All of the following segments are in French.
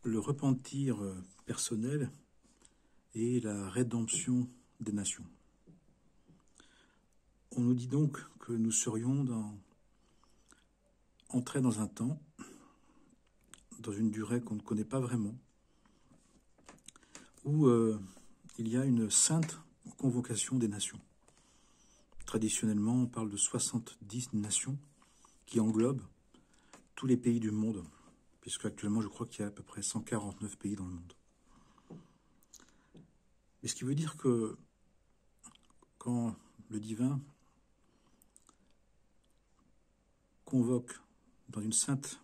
le repentir personnel et la rédemption des nations. On nous dit donc que nous serions entrés dans un temps, dans une durée qu'on ne connaît pas vraiment, où il y a une sainte convocation des nations. Traditionnellement, on parle de 70 nations qui englobent tous les pays du monde, puisque actuellement, je crois qu'il y a à peu près 149 pays dans le monde. Et ce qui veut dire que quand le divin convoque dans une sainte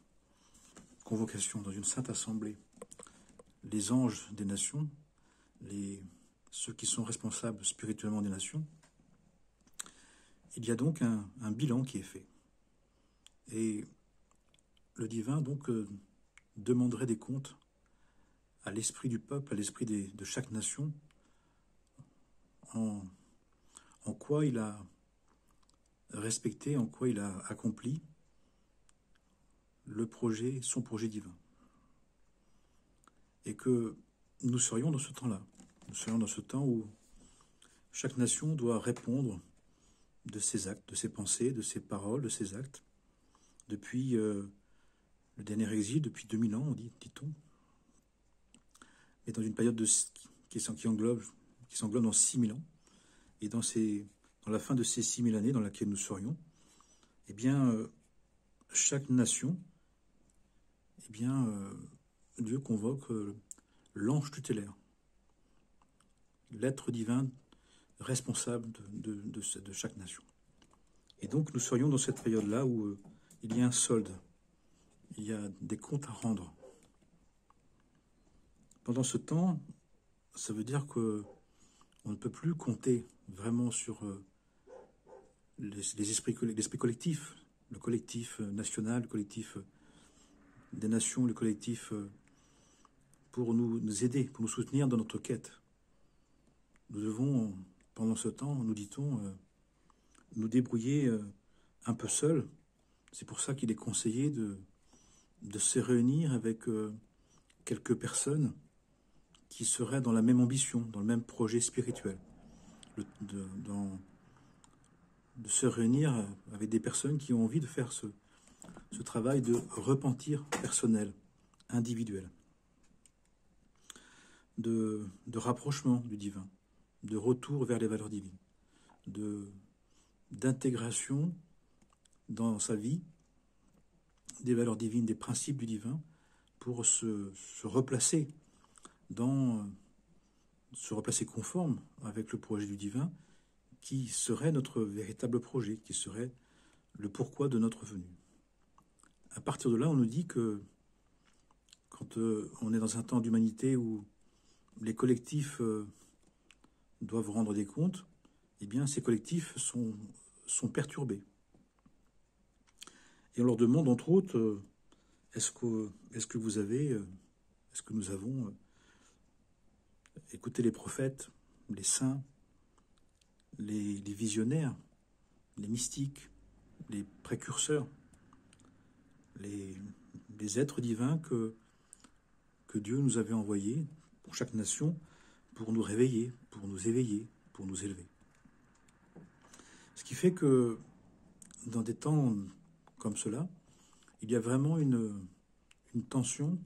convocation, dans une sainte assemblée, les anges des nations, ceux qui sont responsables spirituellement des nations, il y a donc un bilan qui est fait. Et le divin donc demanderait des comptes à l'esprit du peuple, à l'esprit de chaque nation, en quoi il a respecté, en quoi il a accompli son projet divin. Et que nous serions dans ce temps-là. Nous serions dans ce temps où chaque nation doit répondre de ses actes, de ses pensées, de ses paroles, de ses actes. Depuis le dernier exil, depuis 2000 ans, dit-on. Mais dans une période qui s'englobe dans 6000 ans. Et dans la fin de ces 6000 années dans laquelle nous serions, eh bien, chaque nation, eh bien, Dieu convoque l'ange tutélaire, l'être divin responsable de chaque nation. Et donc, nous serions dans cette période-là où il y a un solde, il y a des comptes à rendre. Pendant ce temps, ça veut dire que on ne peut plus compter vraiment sur l'esprit collectif, le collectif national, le collectif des nations, le collectif pour nous aider, pour nous soutenir dans notre quête. Nous devons, pendant ce temps, nous dit-on, nous débrouiller un peu seuls. C'est pour ça qu'il est conseillé de se réunir avec quelques personnes qui seraient dans la même ambition, dans le même projet spirituel. De se réunir avec des personnes qui ont envie de faire ce travail de repentir personnel, individuel, de rapprochement du divin, de retour vers les valeurs divines, d'intégration dans sa vie des valeurs divines, des principes du divin, pour se replacer conforme avec le projet du divin, qui serait notre véritable projet, qui serait le pourquoi de notre venue. À partir de là, on nous dit que quand on est dans un temps d'humanité où les collectifs doivent rendre des comptes, eh bien, ces collectifs sont perturbés. Et on leur demande, entre autres, est-ce que nous avons écouté les prophètes, les saints, les visionnaires, les mystiques, les précurseurs, les êtres divins que Dieu nous avait envoyés pour chaque nation, pour nous réveiller, pour nous éveiller, pour nous élever. Ce qui fait que dans des temps comme cela, il y a vraiment une tension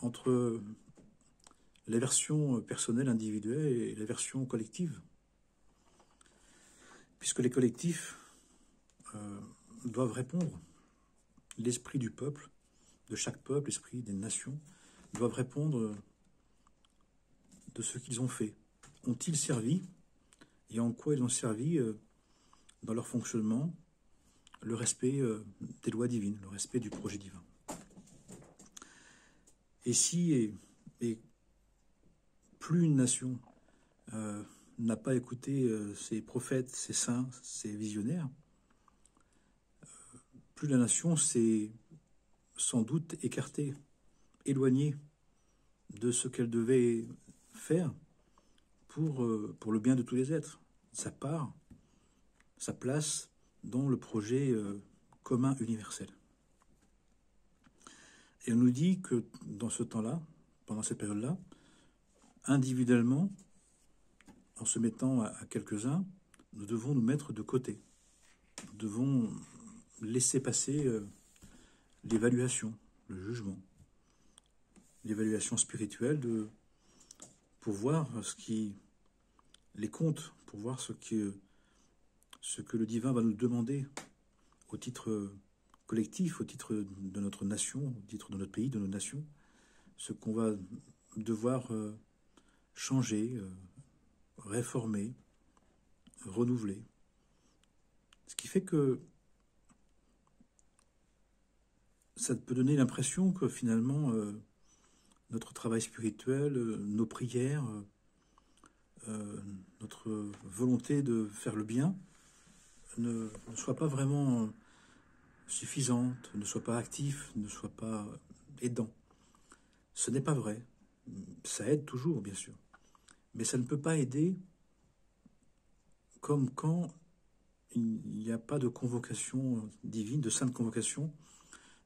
entre la version personnelle, individuelle, et la version collective. Puisque les collectifs doivent répondre, l'esprit du peuple, de chaque peuple, l'esprit des nations, doivent répondre de ce qu'ils ont fait. Ont-ils servi, et en quoi ils ont servi dans leur fonctionnement, le respect des lois divines, le respect du projet divin. Et si et plus une nation n'a pas écouté ses prophètes, ses saints, ses visionnaires, plus la nation s'est sans doute écartée, éloignée de ce qu'elle devait faire pour le bien de tous les êtres, sa part, sa place dans le projet commun universel. Et on nous dit que dans ce temps-là, pendant cette période-là, individuellement, en se mettant à quelques-uns, nous devons nous mettre de côté. Nous devons laisser passer l'évaluation, le jugement, l'évaluation spirituelle pour voir les comptes, pour voir ce que le divin va nous demander au titre collectif, au titre de notre nation, au titre de notre pays, de nos nations, ce qu'on va devoir changer, réformer, renouveler. Ce qui fait que ça peut donner l'impression que finalement notre travail spirituel, nos prières, notre volonté de faire le bien ne soit pas vraiment suffisante, ne soit pas actif, ne soit pas aidant. Ce n'est pas vrai. Ça aide toujours, bien sûr. Mais ça ne peut pas aider comme quand il n'y a pas de convocation divine, de sainte convocation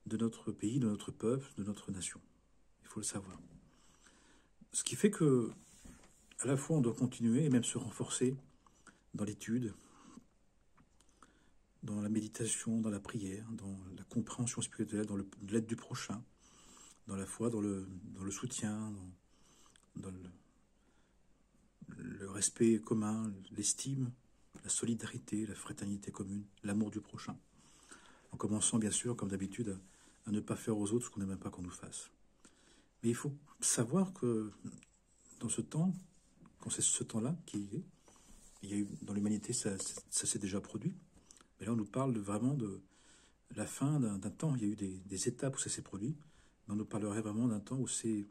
de notre pays, de notre peuple, de notre nation. Il faut le savoir. Ce qui fait que, à la fois, on doit continuer et même se renforcer dans l'étude, dans la méditation, dans la prière, dans la compréhension spirituelle, dans l'aide du prochain, dans la foi, dans le soutien, dans le respect commun, l'estime, la solidarité, la fraternité commune, l'amour du prochain. En commençant, bien sûr, comme d'habitude, à ne pas faire aux autres ce qu'on n'aime pas qu'on nous fasse. Mais il faut savoir que dans ce temps, quand c'est ce temps-là qui est, il y a eu, dans l'humanité, ça s'est déjà produit. Mais là, on nous parle vraiment de la fin d'un temps. Il y a eu des étapes où ça s'est produit. Mais on nous parlerait vraiment d'un temps où c'est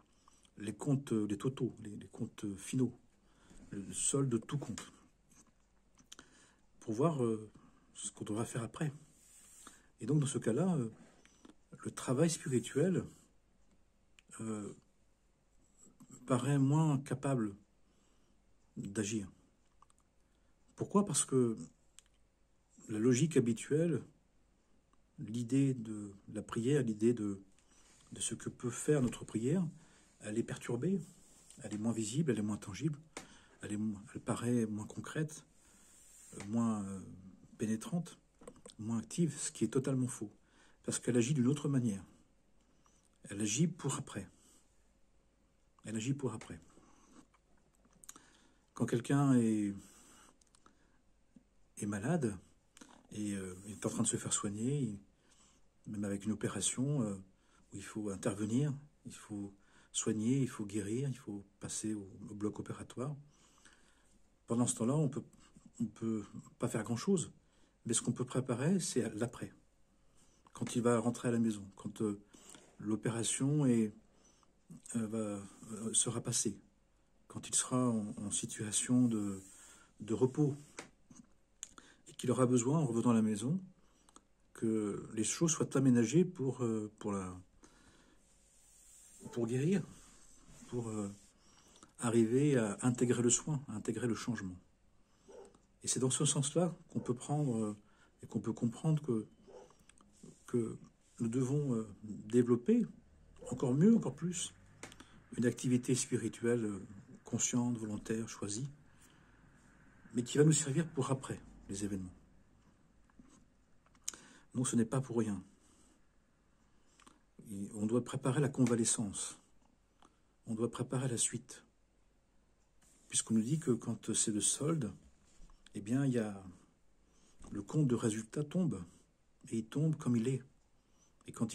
les comptes, les totaux, les comptes finaux, le solde de tout compte. Pour voir ce qu'on devra faire après. Et donc, dans ce cas-là, le travail spirituel paraît moins capable d'agir. Pourquoi? Parce que la logique habituelle, l'idée de la prière, l'idée de ce que peut faire notre prière, elle est perturbée, elle est moins visible, elle est moins tangible, elle paraît moins concrète, moins pénétrante, moins active, ce qui est totalement faux. Parce qu'elle agit d'une autre manière. Elle agit pour après. Elle agit pour après. Quand quelqu'un est malade et est en train de se faire soigner, même avec une opération où il faut intervenir, il faut soigner, il faut guérir, il faut passer au bloc opératoire. Pendant ce temps-là, on peut pas faire grand-chose. Mais ce qu'on peut préparer, c'est l'après. Quand il va rentrer à la maison, quand l'opération sera passée, quand il sera en situation de repos, et qu'il aura besoin, en revenant à la maison, que les choses soient aménagées pour guérir, pour arriver à intégrer le soin, à intégrer le changement. Et c'est dans ce sens-là qu'on peut prendre et qu'on peut comprendre que nous devons développer encore mieux, encore plus, une activité spirituelle consciente, volontaire, choisie, mais qui va nous servir pour après les événements. Donc ce n'est pas pour rien. Et on doit préparer la convalescence. On doit préparer la suite. Puisqu'on nous dit que quand c'est le solde, eh bien, il y a le compte de résultat tombe. Et il tombe comme il est. Et quand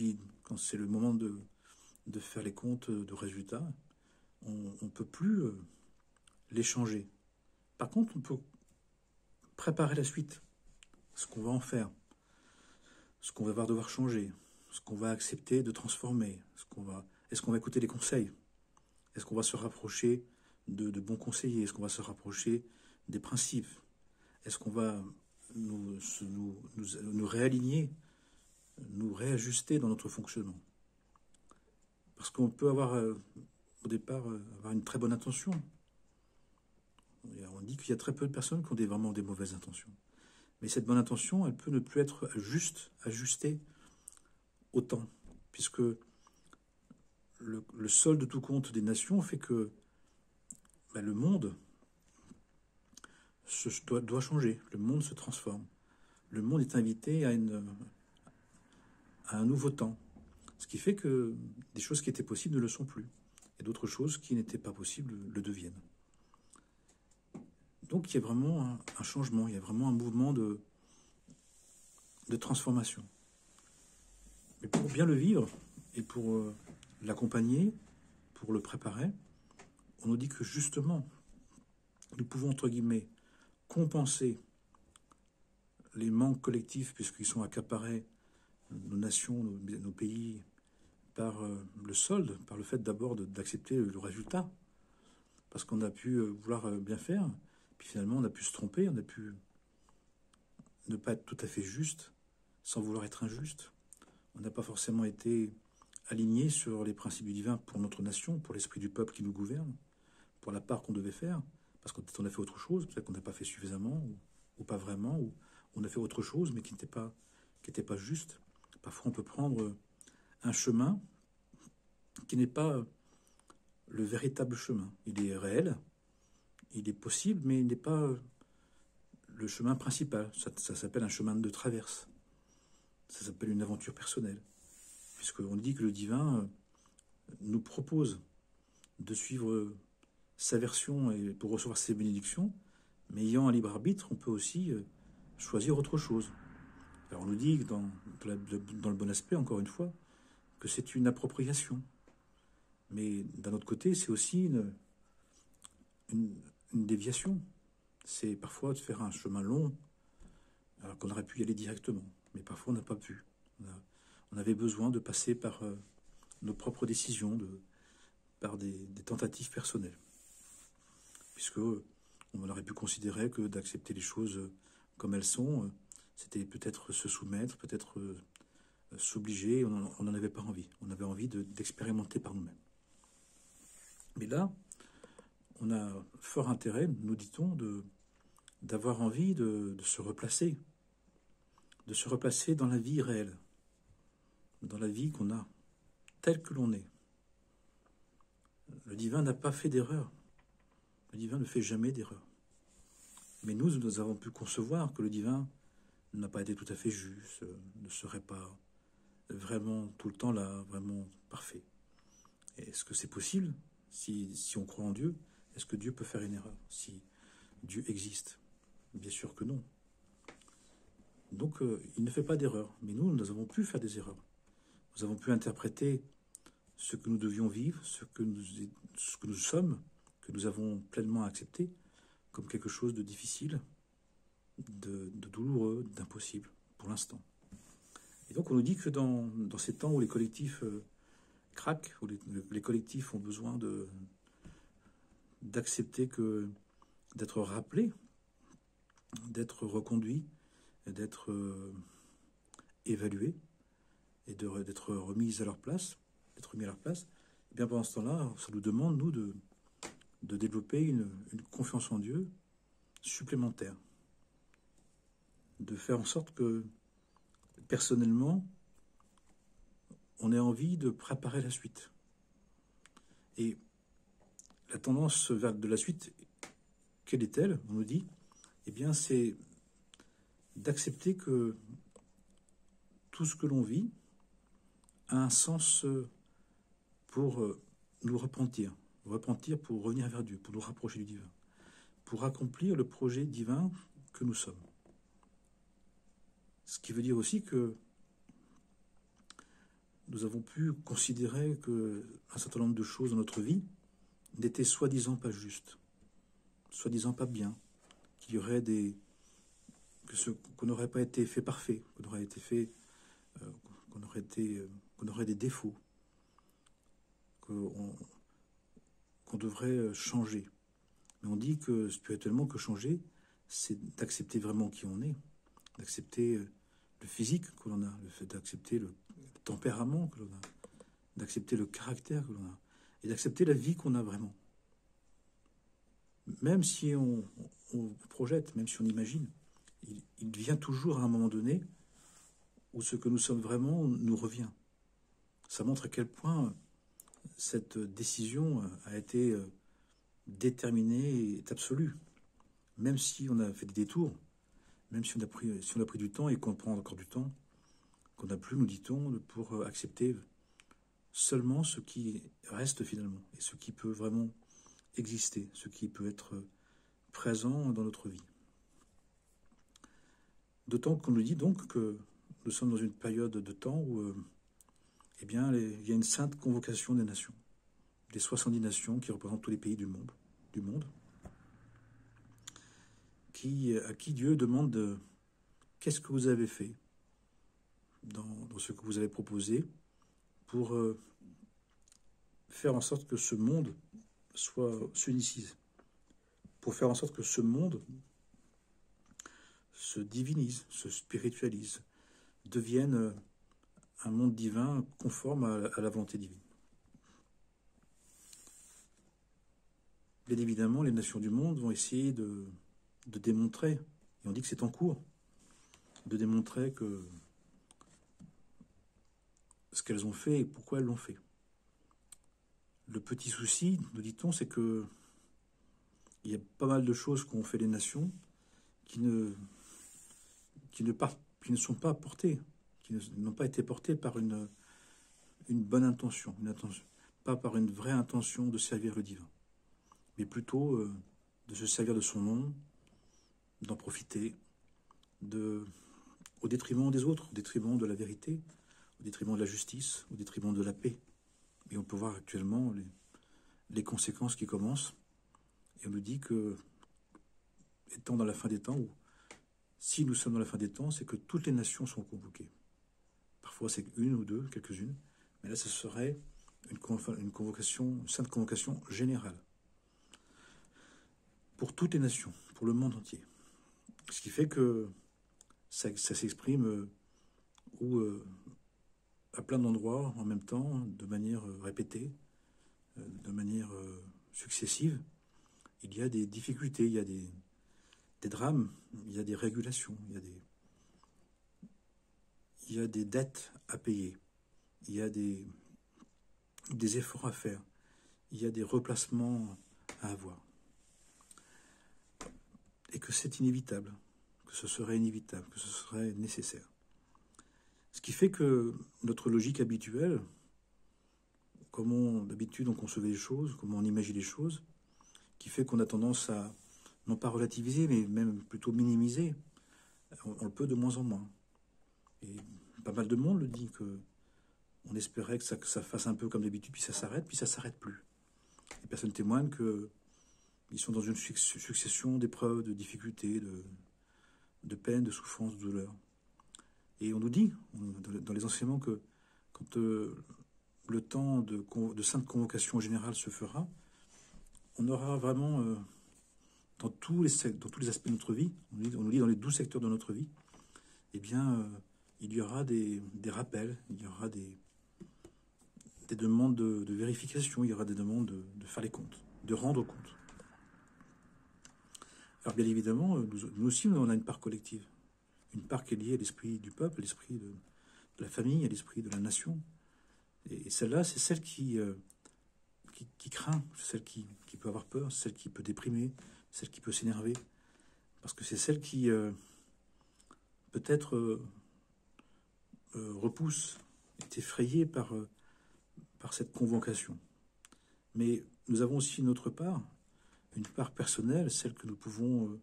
c'est le moment de faire les comptes de résultats, on ne peut plus les changer. Par contre, on peut préparer la suite. Ce qu'on va en faire. Ce qu'on va devoir changer. Ce qu'on va accepter de transformer. Est-ce qu'on va écouter les conseils? Est-ce qu'on va se rapprocher de bons conseillers? Est-ce qu'on va se rapprocher des principes? Est-ce qu'on va nous réaligner, nous réajuster dans notre fonctionnement? Parce qu'on peut avoir, au départ, avoir une très bonne intention. On dit qu'il y a très peu de personnes qui ont vraiment des mauvaises intentions. Mais cette bonne intention, elle peut ne plus être juste ajustée au temps, puisque le solde de tout compte des nations fait que le monde doit changer, le monde se transforme. Le monde est invité à un nouveau temps. Ce qui fait que des choses qui étaient possibles ne le sont plus. Et d'autres choses qui n'étaient pas possibles le deviennent. Donc il y a vraiment un changement, il y a vraiment un mouvement de transformation. Mais pour bien le vivre et pour l'accompagner, pour le préparer, on nous dit que justement, nous pouvons, entre guillemets, compenser les manques collectifs puisqu'ils sont accaparés, nos nations, nos pays, par le solde, par le fait d'abord d'accepter le résultat. Parce qu'on a pu vouloir bien faire, puis finalement on a pu se tromper, on a pu ne pas être tout à fait juste, sans vouloir être injuste. On n'a pas forcément été aligné sur les principes du divin pour notre nation, pour l'esprit du peuple qui nous gouverne, pour la part qu'on devait faire, parce qu'on a fait autre chose, peut-être qu'on n'a pas fait suffisamment, ou pas vraiment, ou on a fait autre chose, mais qui n'était pas juste. Parfois on peut prendre un chemin qui n'est pas le véritable chemin. Il est réel, il est possible, mais il n'est pas le chemin principal. Ça s'appelle un chemin de traverse. Ça s'appelle une aventure personnelle. Puisqu'on dit que le divin nous propose de suivre sa version et pour recevoir ses bénédictions, mais ayant un libre arbitre, on peut aussi choisir autre chose. Alors on nous dit, dans le bon aspect, encore une fois, que c'est une appropriation. Mais d'un autre côté, c'est aussi une déviation. C'est parfois de faire un chemin long, alors qu'on aurait pu y aller directement. Mais parfois, on n'a pas pu. On avait besoin de passer par nos propres décisions, par des tentatives personnelles. Puisque on aurait pu considérer que d'accepter les choses comme elles sont, c'était peut-être se soumettre, peut-être s'obliger. On n'en avait pas envie. On avait envie d'expérimenter par nous-mêmes. Mais là, on a fort intérêt, nous dit-on, d'avoir envie de se replacer dans la vie réelle, dans la vie qu'on a, telle que l'on est. Le divin n'a pas fait d'erreur. Le divin ne fait jamais d'erreur. Mais nous avons pu concevoir que le divin n'a pas été tout à fait juste, ne serait pas vraiment tout le temps là, vraiment parfait. Est-ce que c'est possible si on croit en Dieu? Est-ce que Dieu peut faire une erreur si Dieu existe? Bien sûr que non. Donc, il ne fait pas d'erreur. Mais nous avons pu faire des erreurs. Nous avons pu interpréter ce que nous devions vivre, ce que nous sommes, que nous avons pleinement accepté, comme quelque chose de difficile, de douloureux, d'impossible, pour l'instant. Et donc, on nous dit que dans ces temps où les collectifs craquent, où les collectifs ont besoin d'accepter d'être rappelés, d'être reconduits, d'être évalués et d'être remis à leur place, et bien pendant ce temps-là, ça nous demande, nous, de développer une confiance en Dieu supplémentaire, de faire en sorte que, personnellement, on ait envie de préparer la suite. Et la tendance vers de la suite, quelle est-elle? On nous dit, eh bien, c'est d'accepter que tout ce que l'on vit a un sens pour nous repentir pour revenir vers Dieu, pour nous rapprocher du divin, pour accomplir le projet divin que nous sommes. Ce qui veut dire aussi que nous avons pu considérer qu'un certain nombre de choses dans notre vie n'étaient soi-disant pas justes, soi-disant pas bien, qu'il y aurait qu'on n'aurait pas été fait parfait, qu'on aurait été fait, qu'on aurait des défauts, qu'on devrait changer. Mais on dit que spirituellement, que changer, c'est d'accepter vraiment qui on est, d'accepter le physique que l'on a, le fait d'accepter le tempérament que l'on a, d'accepter le caractère que l'on a, et d'accepter la vie qu'on a vraiment. Même si on projette, même si on imagine, il vient toujours à un moment donné où ce que nous sommes vraiment nous revient. Ça montre à quel point cette décision a été déterminée et est absolue. Même si on a fait des détours, même si on a pris du temps et qu'on prend encore du temps, qu'on n'a plus, nous dit-on, pour accepter seulement ce qui reste finalement, et ce qui peut vraiment exister, ce qui peut être présent dans notre vie. D'autant qu'on nous dit donc que nous sommes dans une période de temps où eh bien, il y a une sainte convocation des nations, des 70 nations qui représentent tous les pays du monde, à qui Dieu demande qu'est-ce que vous avez fait dans ce que vous avez proposé pour faire en sorte que ce monde s'unicise, pour faire en sorte que ce monde se divinise, se spiritualise, devienne un monde divin conforme à la volonté divine. Bien évidemment, les nations du monde vont essayer de démontrer, et on dit que c'est en cours, de démontrer que ce qu'elles ont fait et pourquoi elles l'ont fait. Le petit souci, nous dit-on, c'est que il y a pas mal de choses qu'ont fait les nations qui ne sont pas portées, qui n'ont pas été portées par une bonne intention, pas par une vraie intention de servir le divin, mais plutôt de se servir de son nom, d'en profiter, au détriment des autres, au détriment de la vérité, au détriment de la justice, au détriment de la paix. Et on peut voir actuellement les conséquences qui commencent. Et on nous dit que, étant dans la fin des temps, ou si nous sommes dans la fin des temps, c'est que toutes les nations sont convoquées. Parfois c'est une ou deux, quelques-unes, mais là ce serait une sainte convocation générale. Pour toutes les nations, pour le monde entier. Ce qui fait que ça s'exprime à plein d'endroits en même temps, de manière répétée, de manière successive. Il y a des difficultés, il y a des drames, il y a des régulations, il y a des dettes à payer, il y a des efforts à faire, il y a des replacements à avoir. Et que c'est inévitable, que ce serait inévitable, que ce serait nécessaire. Ce qui fait que notre logique habituelle, comment d'habitude on concevait les choses, comment on imagine les choses, qui fait qu'on a tendance à, non pas relativiser, mais même plutôt minimiser, on le peut de moins en moins. Et pas mal de monde le dit, qu'on espérait que ça fasse un peu comme d'habitude, puis ça s'arrête plus. Les personnes témoignent qu'ils sont dans une succession d'épreuves, de difficultés, de peines, de souffrances, de douleurs. Et on nous dit, dans les enseignements, que quand le temps de sainte convocation générale se fera, on aura vraiment, dans tous les aspects de notre vie, on nous dit dans les 12 secteurs de notre vie, eh bien, il y aura des rappels, il y aura des demandes de vérification, il y aura des demandes de faire les comptes, de rendre compte. Alors bien évidemment, nous aussi, on a une part collective. Une part qui est liée à l'esprit du peuple, à l'esprit de la famille, à l'esprit de la nation. Et celle-là, c'est celle qui craint, c'est celle qui peut avoir peur, c'est celle qui peut déprimer, celle qui peut s'énerver. Parce que c'est celle qui, peut-être, repousse, est effrayée par cette convocation. Mais nous avons aussi une autre part, une part personnelle, celle que nous pouvons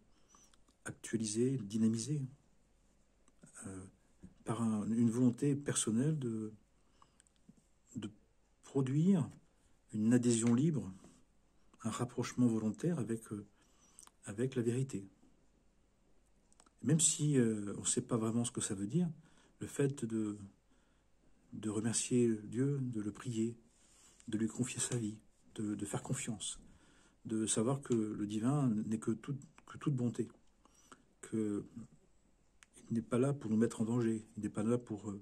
actualiser, dynamiser, par une volonté personnelle de produire une adhésion libre, un rapprochement volontaire avec la vérité. Même si on ne sait pas vraiment ce que ça veut dire, le fait de remercier Dieu, de le prier, de lui confier sa vie, de faire confiance, de savoir que le divin n'est que toute bonté, qu'il n'est pas là pour nous mettre en danger, il n'est pas là pour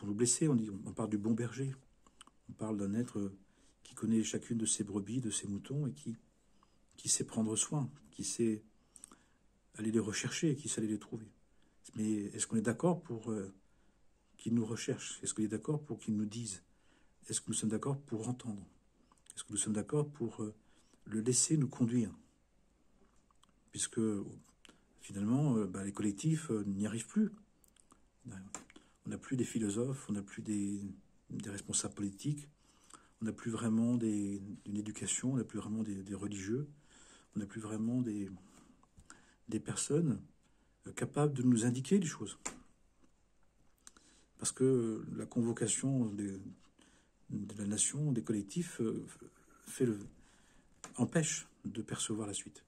nous blesser. On parle du bon berger, on parle d'un être qui connaît chacune de ses brebis, de ses moutons, et qui sait prendre soin, qui sait aller les rechercher, qui sait aller les trouver. Mais est-ce qu'on est d'accord pour qu'il nous recherche? Est-ce qu'on est d'accord pour qu'il nous dise? est-ce que nous sommes d'accord pour entendre? Est-ce que nous sommes d'accord pour le laisser nous conduire? Puisque finalement, les collectifs n'y arrivent plus. On n'a plus des philosophes, on n'a plus des responsables politiques, on n'a plus vraiment une éducation, on n'a plus vraiment des religieux, on n'a plus vraiment des personnes capables de nous indiquer les choses. Parce que la convocation de la nation, des collectifs, empêche de percevoir la suite.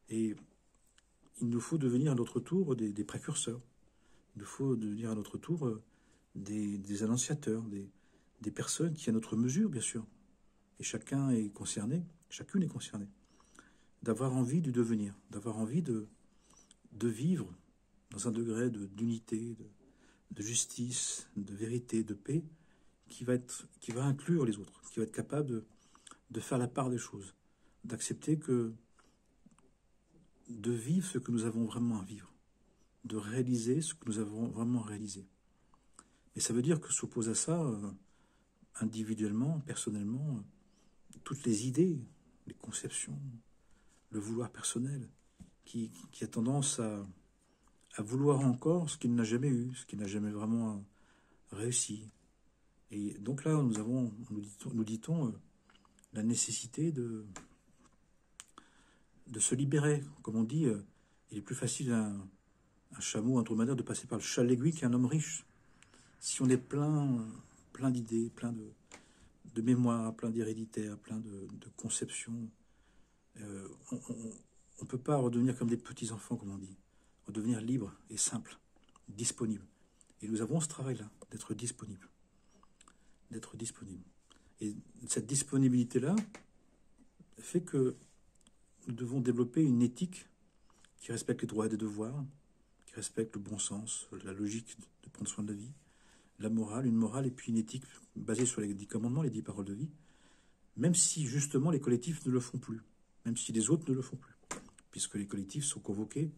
Et il nous faut devenir à notre tour des précurseurs. Il nous faut devenir à notre tour des annonciateurs, des personnes qui, à notre mesure, bien sûr, et chacun est concerné, chacune est concernée, d'avoir envie du devenir, d'avoir envie de vivre dans un degré d'unité, de justice, de vérité, de paix, qui va inclure les autres, qui va être capable de faire la part des choses, d'accepter de vivre ce que nous avons vraiment à vivre, de réaliser ce que nous avons vraiment réalisé. Et ça veut dire que s'oppose à ça, individuellement, personnellement, toutes les idées, les conceptions, le vouloir personnel, qui a tendance à vouloir encore ce qu'il n'a jamais eu, ce qu'il n'a jamais vraiment réussi. Et donc là, nous dit-on la nécessité de se libérer. Comme on dit, il est plus facile à un chameau, un dromadaire, de passer par le chat de l'aiguille qu'un homme riche. Si on est plein d'idées, plein de mémoires, plein d'héréditaires, plein de conceptions, on ne peut pas redevenir comme des petits-enfants, comme on dit. Redevenir libre et simple, disponible. Et nous avons ce travail-là, d'être disponible. D'être disponible. Et cette disponibilité-là fait que nous devons développer une éthique qui respecte les droits et les devoirs, qui respecte le bon sens, la logique de prendre soin de la vie, la morale, une morale et puis une éthique basée sur les 10 commandements, les 10 paroles de vie, même si justement les collectifs ne le font plus, même si les autres ne le font plus, puisque les collectifs sont convoqués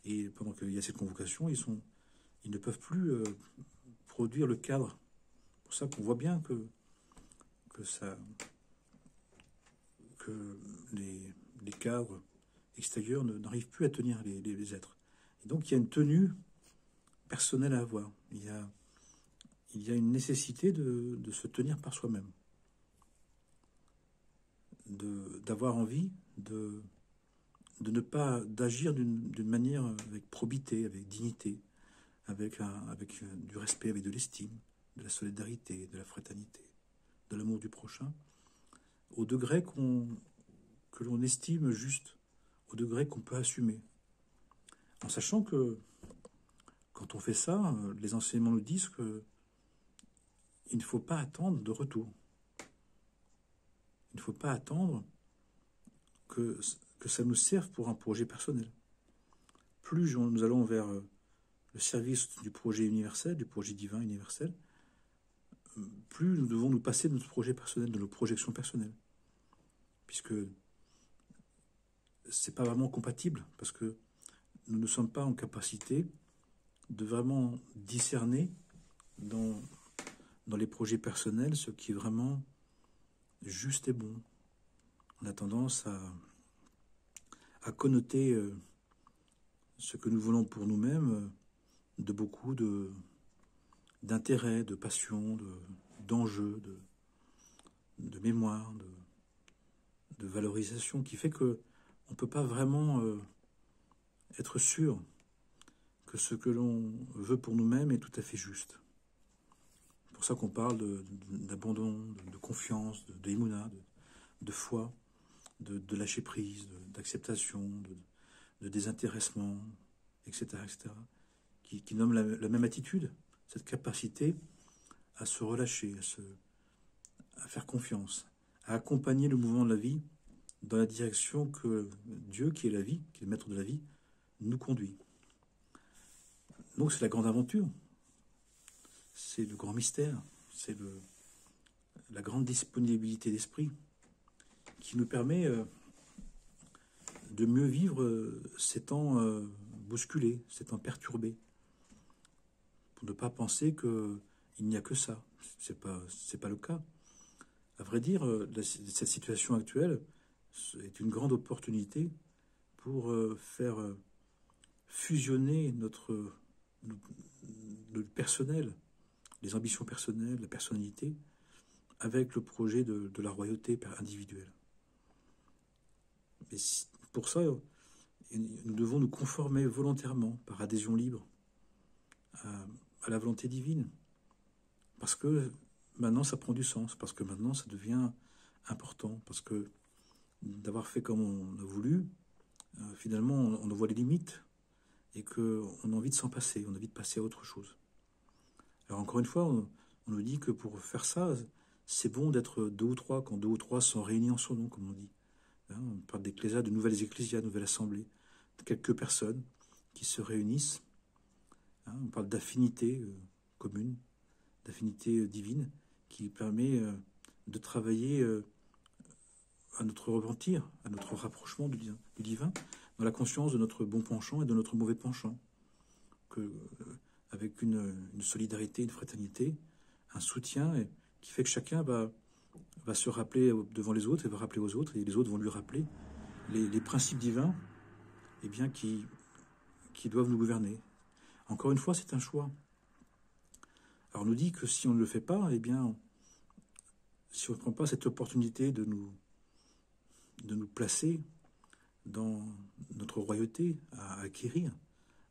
et pendant qu'il y a cette convocation, ils ne peuvent plus produire le cadre. C'est pour ça qu'on voit bien que les cadres extérieurs n'arrivent plus à tenir les êtres. Et donc il y a une tenue personnelle à avoir. Il y a une nécessité de se tenir par soi-même, d'avoir envie de ne pas d'agir d'une manière avec probité, avec dignité, avec du respect, avec de l'estime, de la solidarité, de la fraternité, de l'amour du prochain, au degré que l'on estime juste, au degré qu'on peut assumer. En sachant que quand on fait ça, les enseignements nous disent qu'il ne faut pas attendre de retour. Il ne faut pas attendre que ça nous serve pour un projet personnel. Plus nous allons vers le service du projet universel, du projet divin universel, plus nous devons nous passer de notre projet personnel, de nos projections personnelles. Puisque c'est pas vraiment compatible, parce que nous ne sommes pas en capacité de vraiment discerner dans les projets personnels ce qui est vraiment juste et bon. On a tendance à connoter ce que nous voulons pour nous-mêmes de beaucoup d'intérêt, de passion, d'enjeux, de mémoire, de valorisation, qui fait que on ne peut pas vraiment être sûr que ce que l'on veut pour nous-mêmes est tout à fait juste. C'est pour ça qu'on parle d'abandon, de confiance, de émouna, de foi, de lâcher prise, d'acceptation, de désintéressement, etc., etc., qui nomme la même attitude, cette capacité à se relâcher, à faire confiance, à accompagner le mouvement de la vie dans la direction que Dieu, qui est la vie, qui est le maître de la vie, nous conduit. Donc c'est la grande aventure, c'est le grand mystère, c'est la grande disponibilité d'esprit qui nous permet de mieux vivre ces temps bousculés, ces temps perturbés, pour ne pas penser qu'il n'y a que ça. C'est pas le cas. vrai dire, cette situation actuelle est une grande opportunité pour faire fusionner notre personnel, les ambitions personnelles, la personnalité, avec le projet de la royauté individuelle. Et pour ça, nous devons nous conformer volontairement, par adhésion libre, à la volonté divine. Parce que maintenant, ça prend du sens, parce que maintenant, ça devient important, parce que d'avoir fait comme on a voulu, finalement, on en voit les limites, et qu'on a envie de s'en passer, on a envie de passer à autre chose. Alors encore une fois, on nous dit que pour faire ça, c'est bon d'être 2 ou 3, quand 2 ou 3 sont réunis en son nom, comme on dit. On parle d'ecclésia, de nouvelles ecclésias, de nouvelles assemblées, de quelques personnes qui se réunissent. On parle d'affinité commune, d'affinité divine, qui permet de travailler à notre repentir, à notre rapprochement du divin, dans la conscience de notre bon penchant et de notre mauvais penchant, avec une solidarité, une fraternité, un soutien qui fait que chacun va se rappeler devant les autres et va rappeler aux autres, et les autres vont lui rappeler les principes divins qui doivent nous gouverner. Encore une fois, c'est un choix. Alors on nous dit que si on ne le fait pas, si on ne prend pas cette opportunité de nous placer dans notre royauté, à acquérir,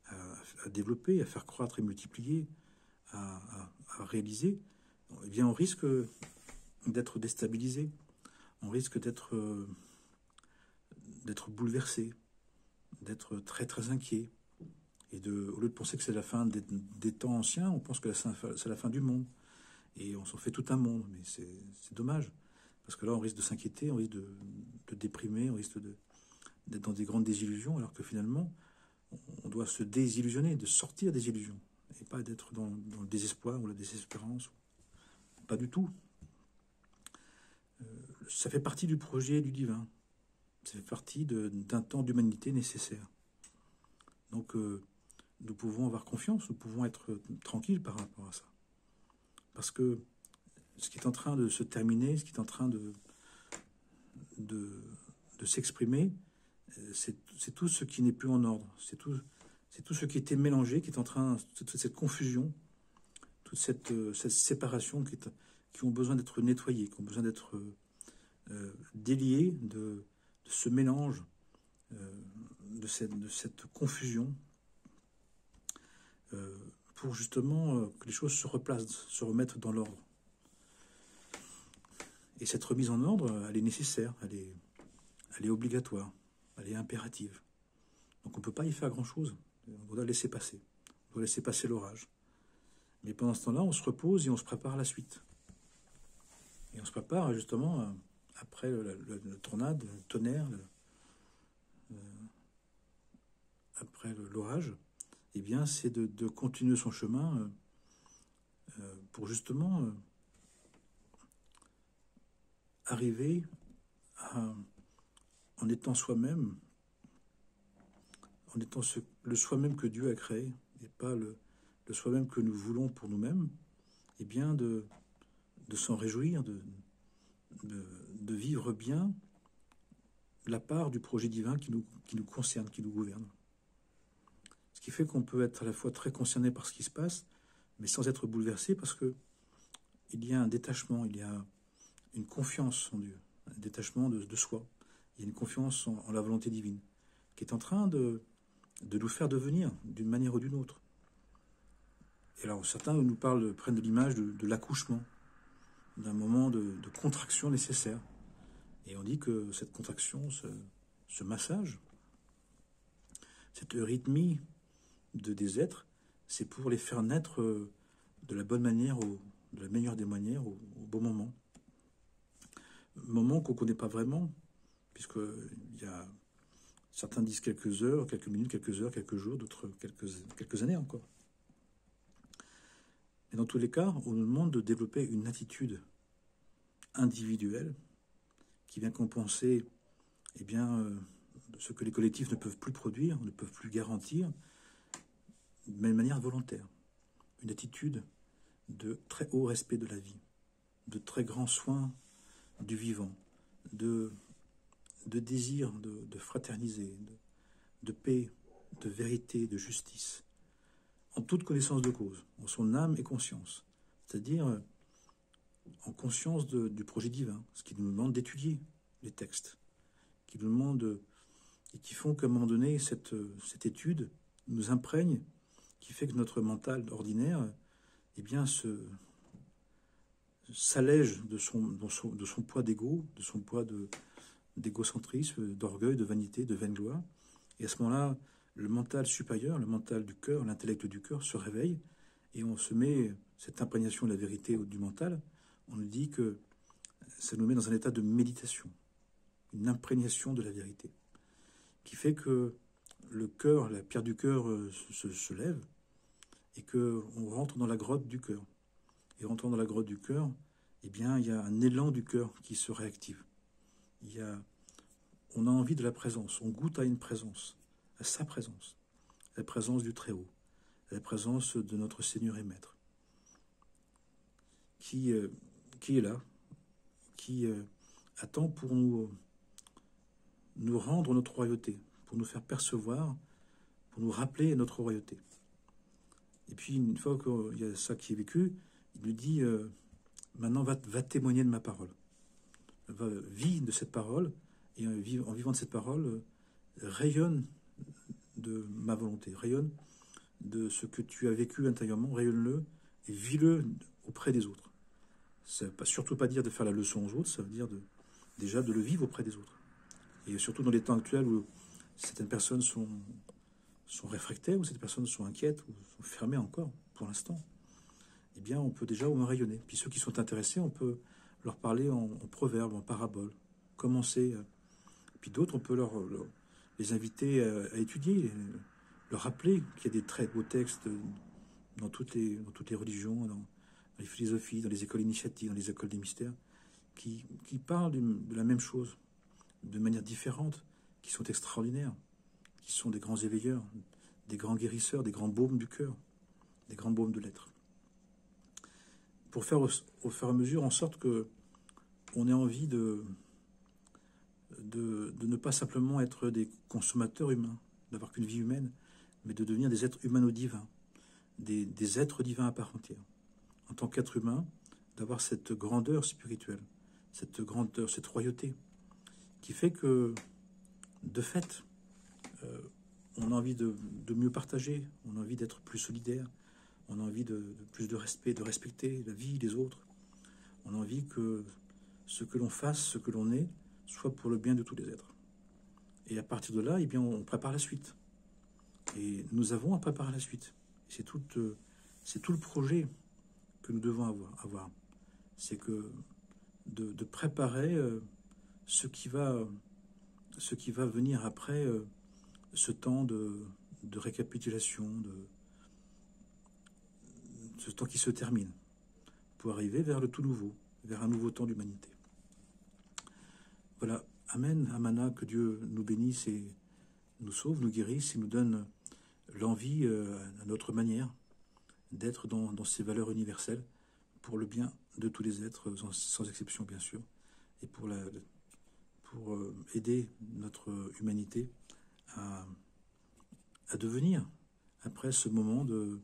à développer, à faire croître et multiplier, à réaliser, on risque d'être déstabilisé, on risque d'être bouleversé, d'être très très inquiet. Et au lieu de penser que c'est la fin des temps anciens, on pense que c'est la fin du monde. Et on s'en fait tout un monde, mais c'est dommage. Parce que là, on risque de s'inquiéter, on risque de déprimer, on risque d'être dans des grandes désillusions, alors que finalement, on doit se désillusionner, de sortir des illusions, et pas d'être dans le désespoir ou la désespérance. Pas du tout. Ça fait partie du projet du divin. Ça fait partie d'un temps d'humanité nécessaire. Donc, nous pouvons avoir confiance, nous pouvons être tranquilles par rapport à ça. Parce que ce qui est en train de se terminer, ce qui est en train de s'exprimer, c'est tout ce qui n'est plus en ordre. C'est tout ce qui était mélangé, qui est en train, toute cette confusion, toute cette séparation qui ont besoin d'être nettoyées, qui ont besoin d'être déliées de ce mélange, de cette confusion, pour justement que les choses se replacent, se remettent dans l'ordre. Et cette remise en ordre, elle est nécessaire, elle est obligatoire, elle est impérative. Donc on ne peut pas y faire grand-chose, on doit laisser passer. On doit laisser passer l'orage. Mais pendant ce temps-là, on se repose et on se prépare à la suite. Et on se prépare justement, après le tornade, le tonnerre, après l'orage, c'est de continuer son chemin pour justement arriver en étant soi-même, en étant le soi-même que Dieu a créé, et pas le soi-même que nous voulons pour nous-mêmes, de s'en réjouir, de vivre bien la part du projet divin qui nous concerne, qui nous gouverne. Ce qui fait qu'on peut être à la fois très concerné par ce qui se passe, mais sans être bouleversé, parce que il y a un détachement, il y a une confiance en Dieu, un détachement de soi. Il y a une confiance en la volonté divine, qui est en train de nous faire devenir d'une manière ou d'une autre. Et alors certains prennent de l'image de l'accouchement, d'un moment de contraction nécessaire. Et on dit que cette contraction, ce massage, cette rythmie des êtres, c'est pour les faire naître de la bonne manière, de la meilleure des manières, au bon moment. Moment qu'on ne connaît pas vraiment, puisque certains disent quelques heures, quelques minutes, quelques heures, quelques jours, d'autres quelques années encore. Mais dans tous les cas, on nous demande de développer une attitude individuelle qui vient compenser ce que les collectifs ne peuvent plus produire, ne peuvent plus garantir, mais de manière volontaire. Une attitude de très haut respect de la vie, de très grand soin du vivant, de désir de fraterniser, de paix, de vérité, de justice, en toute connaissance de cause, en son âme et conscience, c'est-à-dire en conscience du projet divin, ce qui nous demande d'étudier les textes, qui nous demande et qui font qu'à un moment donné, cette étude nous imprègne, qui fait que notre mental ordinaire, eh bien, s'allège de son poids d'ego, de son poids d'égocentrisme, d'orgueil, de vanité, de vaine gloire. Et à ce moment-là, le mental supérieur, le mental du cœur, l'intellect du cœur se réveille et on se met cette imprégnation de la vérité du mental. On nous dit que ça nous met dans un état de méditation, une imprégnation de la vérité, qui fait que le cœur, la pierre du cœur se lève et qu'on rentre dans la grotte du cœur. Et rentrant dans la grotte du cœur, eh bien, il y a un élan du cœur qui se réactive. On a envie de la présence, on goûte à une présence, à sa présence, la présence du Très-Haut, la présence de notre Seigneur et Maître, qui est là, qui attend pour nous rendre notre royauté, pour nous faire percevoir, pour nous rappeler notre royauté. Et puis, une fois qu'il y a ça qui est vécu, il nous dit, maintenant va témoigner de ma parole. Vis de cette parole, et en vivant de cette parole, rayonne de ma volonté, rayonne de ce que tu as vécu intérieurement, rayonne-le et vis-le auprès des autres. Ça ne veut surtout pas dire de faire la leçon aux autres, ça veut dire déjà de le vivre auprès des autres. Et surtout dans les temps actuels où certaines personnes sont réfractaires, où certaines personnes sont inquiètes, ou sont fermées encore, pour l'instant, eh bien, on peut déjà au moins rayonner. Puis ceux qui sont intéressés, on peut leur parler en proverbe, en parabole, commencer. Puis d'autres, on peut les inviter à étudier, leur rappeler qu'il y a des très beaux textes dans toutes les religions, dans les philosophies, dans les écoles initiatives, dans les écoles des mystères, qui parlent de la même chose, de manière différente, qui sont extraordinaires, qui sont des grands éveilleurs, des grands guérisseurs, des grands baumes du cœur, des grands baumes de l'être. Pour faire au fur et à mesure en sorte que on ait envie de ne pas simplement être des consommateurs humains, d'avoir qu'une vie humaine, mais de devenir des êtres humano-divins, des êtres divins à part entière. En tant qu'être humain, d'avoir cette grandeur spirituelle, cette grandeur, cette royauté, qui fait que, de fait, on a envie de mieux partager, on a envie d'être plus solidaire, on a envie de plus de respect, de respecter la vie des autres. On a envie que ce que l'on fasse, ce que l'on est, soit pour le bien de tous les êtres. Et à partir de là, eh bien, on prépare la suite. Et nous avons à préparer la suite. C'est tout le projet que nous devons avoir. C'est que de préparer ce qui va venir après ce temps de récapitulation, ce temps qui se termine, pour arriver vers le tout nouveau, vers un nouveau temps d'humanité. Voilà, Amen, Amana, que Dieu nous bénisse et nous sauve, nous guérisse et nous donne l'envie, à notre manière, d'être dans ces valeurs universelles, pour le bien de tous les êtres, sans exception bien sûr, et pour aider notre humanité à devenir, après ce moment de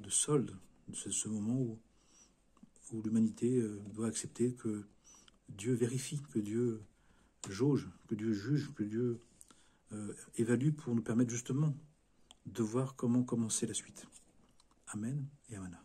solde, ce moment où l'humanité doit accepter que Dieu vérifie, que Dieu jauge, que Dieu juge, que Dieu évalue pour nous permettre justement de voir comment commencer la suite. Amen et Amana.